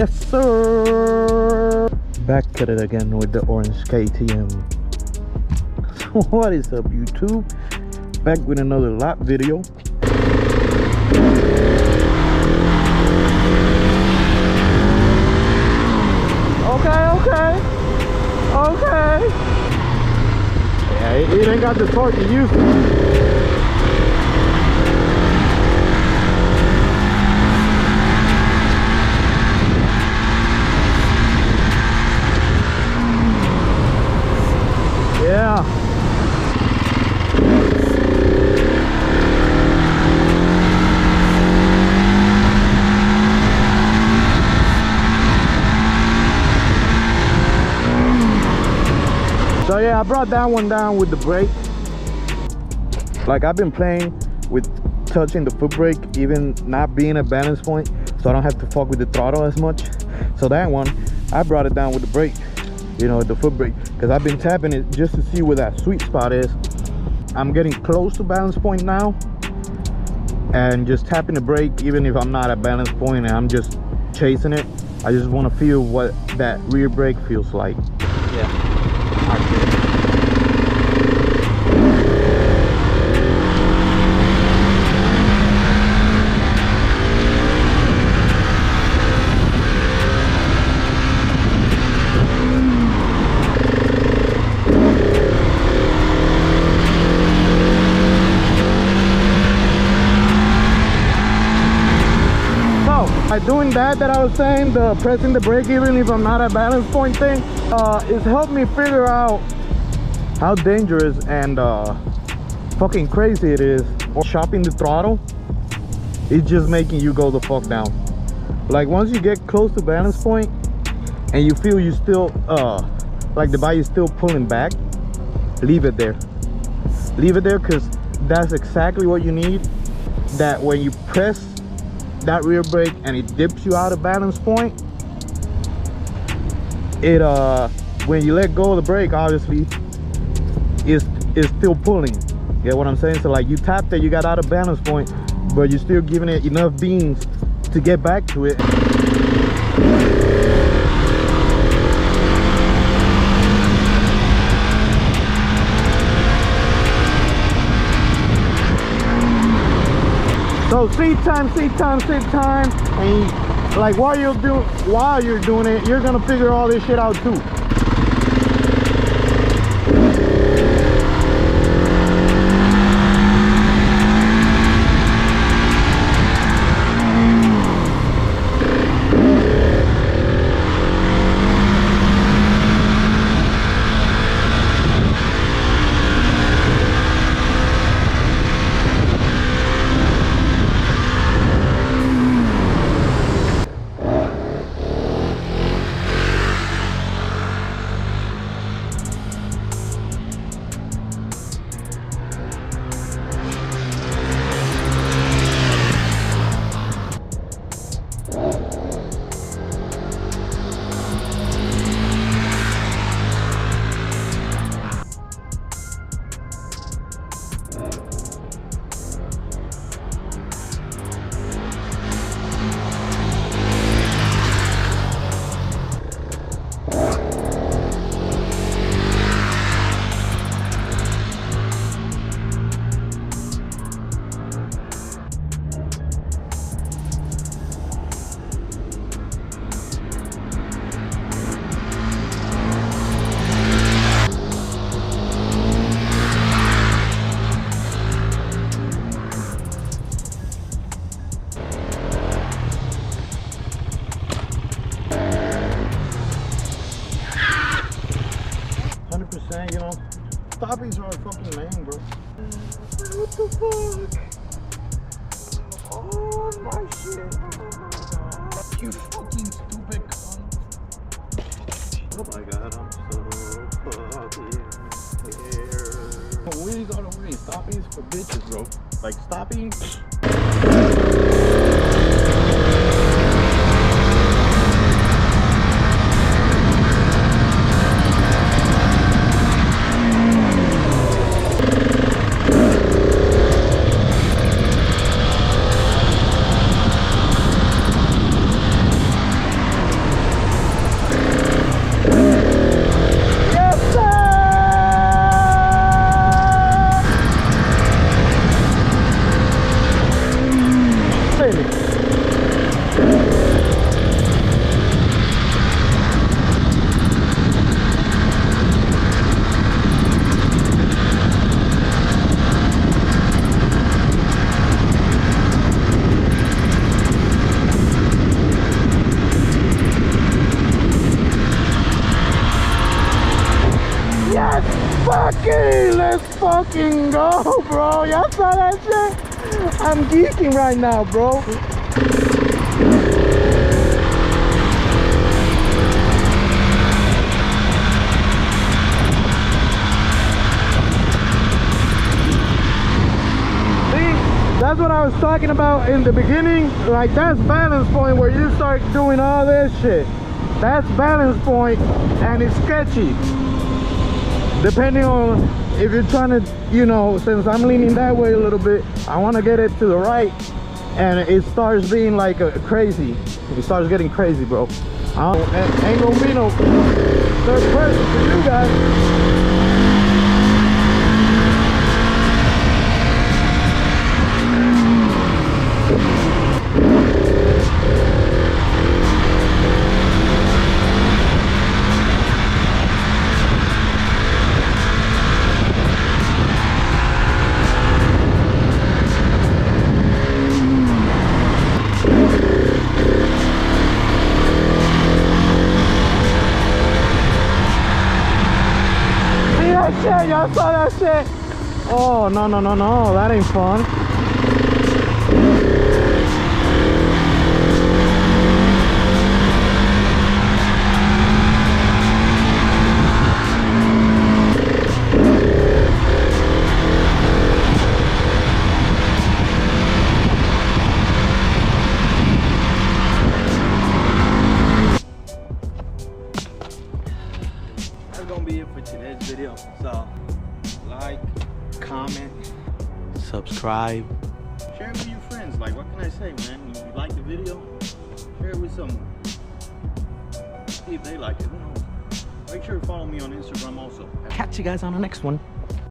Yes, sir. Back at it again with the orange KTM. So what is up, YouTube? Back with another lap video. Okay. Yeah, it ain't got the torque you used to. Yeah. So yeah, I brought that one down with the brake. Like, I've been playing with touching the foot brake, even not being a balance point, so I don't have to fuck with the throttle as much. So that one, I brought it down with the brake, you know, the foot brake, because I've been tapping it just to see where that sweet spot is. I'm getting close to balance point now, and just tapping the brake, even if I'm not at balance point and I'm just chasing it, I just want to feel what that rear brake feels like. Yeah. By doing that I was saying, the pressing the brake even if I'm not at balance point thing, it's helped me figure out how dangerous and fucking crazy it is. Or chopping the throttle, it's just making you go the fuck down. Like, once you get close to balance point and you feel you still like the bike is still pulling back, leave it there. Leave it there, because that's exactly what you need. That when you press that rear brake and it dips you out of balance point, it when you let go of the brake, obviously is still pulling. You get what I'm saying? So like, you tapped it, you got out of balance point, but you're still giving it enough beans to get back to it. So seat time, and like while you're doing it, you're gonna figure all this shit out too. You know, stoppies are fucking lame, bro. What the fuck? Oh my shit. Oh, you fucking stupid cunt. Oh my god, I'm so fucking scared. Wheelies all over me. Stoppies for bitches, bro. Like, stopping. Let's fucking go, bro. Y'all saw that shit? I'm geeking right now, bro. That's what I was talking about in the beginning. Like, that's balance point where you start doing all this shit. That's balance point, and it's sketchy. Depending on if you're trying to, you know, since I'm leaning that way a little bit, I want to get it to the right, and it starts being like crazy. It starts getting crazy, bro. Ain't gonna be no third person for you guys. Y'all saw that shit? Oh, no, that ain't fun. That's gonna be it for today's video. So like, comment, subscribe, share it with your friends. Like, what can I say, man? If you like the video, share it with someone. See if they like it. Who knows? Make sure to follow me on Instagram also. Catch you guys on the next one.